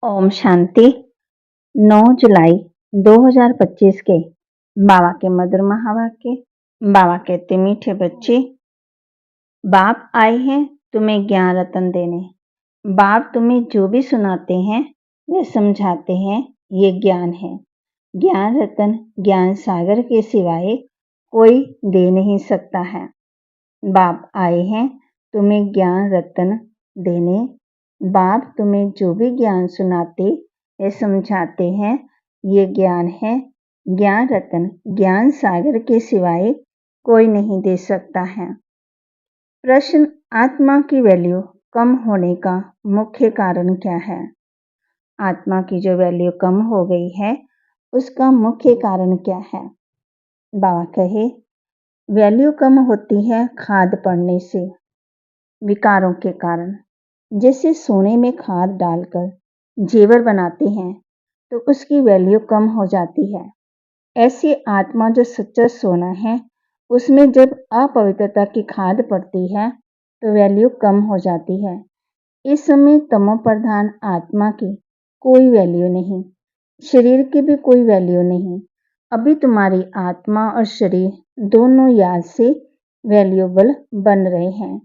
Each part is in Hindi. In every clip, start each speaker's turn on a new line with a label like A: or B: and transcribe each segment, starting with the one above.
A: ओम शांति। 9 जुलाई 2025 के बाबा के मधुर महावाक्य। बाबा कहते, मीठे बच्चे, बाप आए हैं तुम्हें ज्ञान रतन देने। बाप तुम्हें जो भी सुनाते हैं वह समझाते हैं, ये ज्ञान है। ज्ञान रतन ज्ञान सागर के सिवाय कोई दे नहीं सकता है। बाप आए हैं तुम्हें ज्ञान रतन देने। बाप तुम्हें जो भी ज्ञान सुनाते या समझाते हैं, ये ज्ञान है। ज्ञान रतन ज्ञान सागर के सिवाय कोई नहीं दे सकता है। प्रश्न, आत्मा की वैल्यू कम होने का मुख्य कारण क्या है? आत्मा की जो वैल्यू कम हो गई है, उसका मुख्य कारण क्या है? बाबा कहे, वैल्यू कम होती है खाद पड़ने से, विकारों के कारण। जैसे सोने में खाद डालकर जेवर बनाते हैं तो उसकी वैल्यू कम हो जाती है। ऐसी आत्मा जो सच्चा सोना है, उसमें जब अपवित्रता की खाद पड़ती है तो वैल्यू कम हो जाती है। इस समय तमो प्रधान आत्मा की कोई वैल्यू नहीं, शरीर की भी कोई वैल्यू नहीं। अभी तुम्हारी आत्मा और शरीर दोनों याद से वैल्यूबल बन रहे हैं।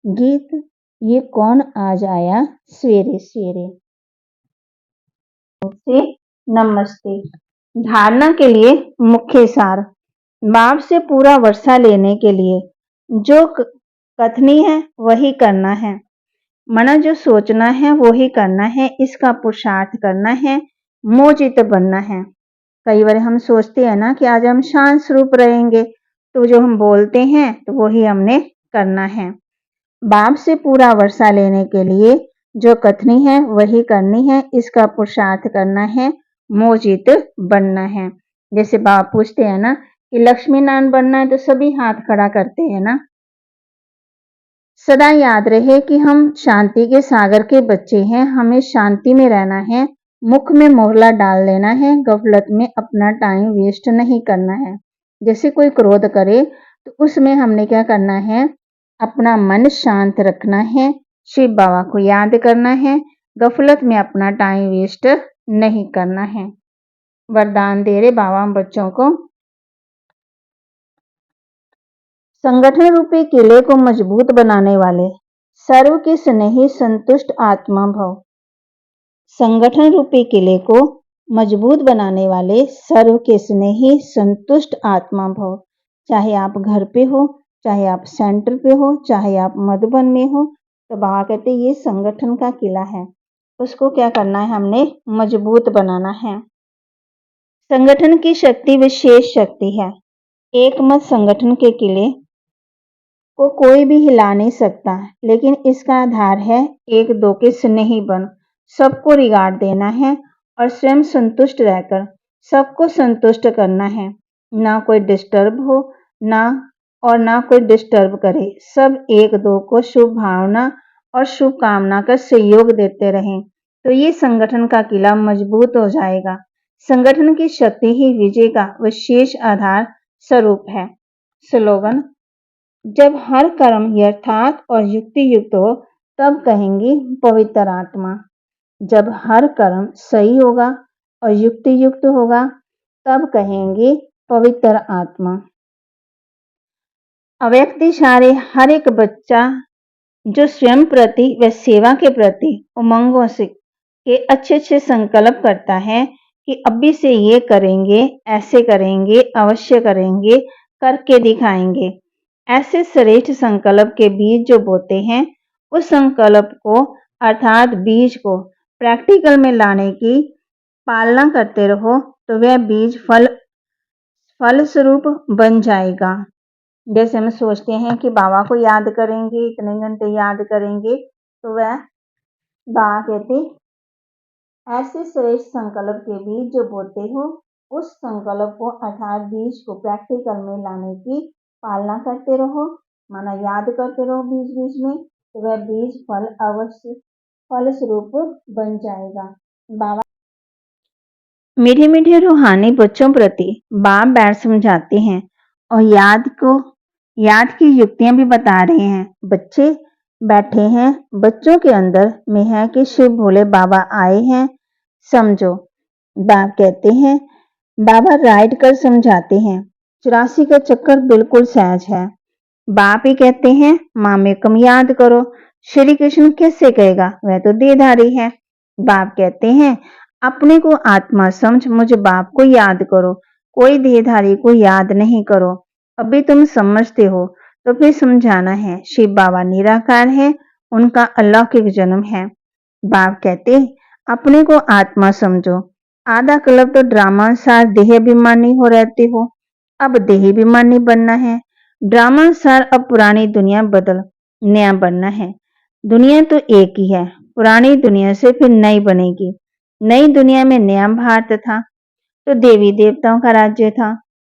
A: गीत, ये कौन आज आया सवेरे सवेरे। नमस्ते। धारणा के लिए मुख्य सार। बाप से पूरा वर्षा लेने के लिए जो कथनी है वही करना है। मना जो सोचना है वही करना है, इसका पुरुषार्थ करना है, मोचित बनना है। कई बार हम सोचते हैं ना कि आज हम शांत स्वरूप रहेंगे, तो जो हम बोलते हैं तो वही हमने करना है। बाप से पूरा वर्षा लेने के लिए जो कथनी है वही करनी है, इसका पुरुषार्थ करना है, मोचित बनना है। जैसे बाबा पूछते हैं ना कि लक्ष्मी नारायण बनना है तो सभी हाथ खड़ा करते हैं ना। सदा याद रहे कि हम शांति के सागर के बच्चे हैं, हमें शांति में रहना है, मुख में मोहला डाल लेना है, गफलत में अपना टाइम वेस्ट नहीं करना है। जैसे कोई क्रोध करे तो उसमें हमने क्या करना है, अपना मन शांत रखना है, शिव बाबा को याद करना है, गफलत में अपना टाइम वेस्ट नहीं करना है। वरदान दे रहे बाबा बच्चों को, संगठन रूपी किले को मजबूत बनाने वाले सर्व के स्नेही संतुष्ट आत्मा भव। संगठन रूपी किले को मजबूत बनाने वाले सर्व के स्नेही संतुष्ट आत्मा भव। चाहे आप घर पे हो, चाहे आप सेंटर पे हो, चाहे आप मधुबन में हो, तो बाबा कहते ये संगठन का किला है, उसको क्या करना है, हमने मजबूत बनाना है। संगठन की शक्ति विशेष शक्ति है। एकमत संगठन के किले को कोई भी हिला नहीं सकता, लेकिन इसका आधार है एक दो के स्नेही बन। सबको रिगार्ड देना है और स्वयं संतुष्ट रहकर सबको संतुष्ट करना है। ना कोई डिस्टर्ब हो, ना कोई डिस्टर्ब करे। सब एक दो को शुभ भावना और शुभकामना का सहयोग देते रहें, तो ये संगठन का किला मजबूत हो जाएगा। संगठन की शक्ति ही विजय का विशेष आधार स्वरूप है। स्लोगन, जब हर कर्म यथार्थ और युक्ति युक्त हो तब कहेंगे पवित्र आत्मा। जब हर कर्म सही होगा और युक्ति युक्त होगा तब कहेंगे पवित्र आत्मा। अव्यक्त इशारे हर एक बच्चा जो स्वयं प्रति व सेवा के प्रति उमंगों से के अच्छे अच्छे संकल्प करता है कि अभी से ये करेंगे, ऐसे करेंगे, अवश्य करेंगे, करके दिखाएंगे, ऐसे श्रेष्ठ संकल्प के बीज जो बोते हैं, उस संकल्प को अर्थात बीज को प्रैक्टिकल में लाने की पालना करते रहो तो वह बीज फल स्वरूप बन जाएगा। जैसे हम सोचते हैं कि बाबा को याद करेंगे, इतने घंटे याद करेंगे, तो वह बाबा कहते ऐसे श्रेष्ठ संकल्प के बीज जो बोते हो, उस संकल्प को अर्थात बीज को प्रैक्टिकल में लाने की पालना करते रहो, माना याद करते रहो बीच बीच में, तो वह बीज फल अवश्य फल स्वरूप बन जाएगा। बाबा मीठे मीठे रूहानी बच्चों प्रति बाप बैठ समझाते हैं और याद की युक्तियां भी बता रहे हैं। बच्चे, बैठे हैं बच्चों के अंदर में है कि शिव भोले बाबा आए हैं, समझो। बाप कहते हैं, बाबा राइट कर समझाते हैं, 84 का चक्कर बिल्कुल सहज है। बाप ही कहते हैं, मामे कम याद करो। श्री कृष्ण कैसे कहेगा, वह तो देहधारी है। बाप कहते हैं, अपने को आत्मा समझ मुझे बाप को याद करो, कोई देहधारी को याद नहीं करो। अभी तुम समझते हो तो फिर समझाना है। शिव बाबा निराकार है, उनका अलौकिक जन्म है। बाप कहते, अपने को आत्मा समझो। आधा कल्प तो ड्रामा सार देह अभिमानी हो रहते हो, अब देह अभिमानी बनना है। ड्रामा सार अब पुरानी दुनिया बदल नया बनना है। दुनिया तो एक ही है, पुरानी दुनिया से फिर नई बनेगी। नई दुनिया में नया भारत था तो देवी देवताओं का राज्य था।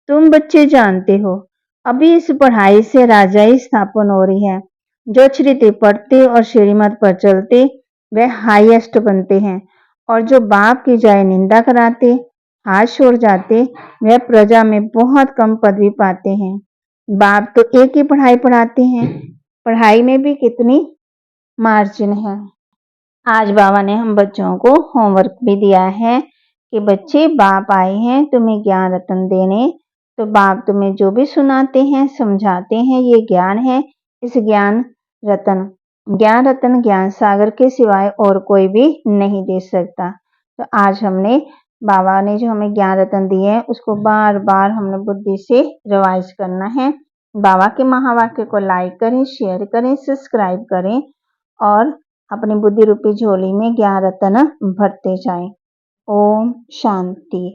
A: तुम बच्चे जानते हो, अभी इस पढ़ाई से राजाई स्थापन हो रही है। जो श्रुति पढ़ते और श्रीमत पर चलते वह हाईएस्ट बनते हैं, और जो बाप की जाय निंदा कराते, हाथ छोड़ जाते, वह प्रजा में बहुत कम पदवी पाते हैं। बाप तो एक ही पढ़ाई पढ़ाते हैं, पढ़ाई में भी कितनी मार्जिन है। आज बाबा ने हम बच्चों को होमवर्क भी दिया है कि बच्चे, बाप आए हैं तुम्हें ज्ञान रतन देने, तो बाप तुम्हें जो भी सुनाते हैं, समझाते हैं, ये ज्ञान है। इस ज्ञान रतन ज्ञान सागर के सिवाय और कोई भी नहीं दे सकता। तो आज हमने, बाबा ने जो हमें ज्ञान रतन दिए हैं उसको बार बार हमने बुद्धि से रिवाइज करना है। बाबा के महावाक्य को लाइक करें, शेयर करें, सब्सक्राइब करें और अपनी बुद्धि रूपी झोली में ज्ञान रतन भरते जाएं। ओम शांति।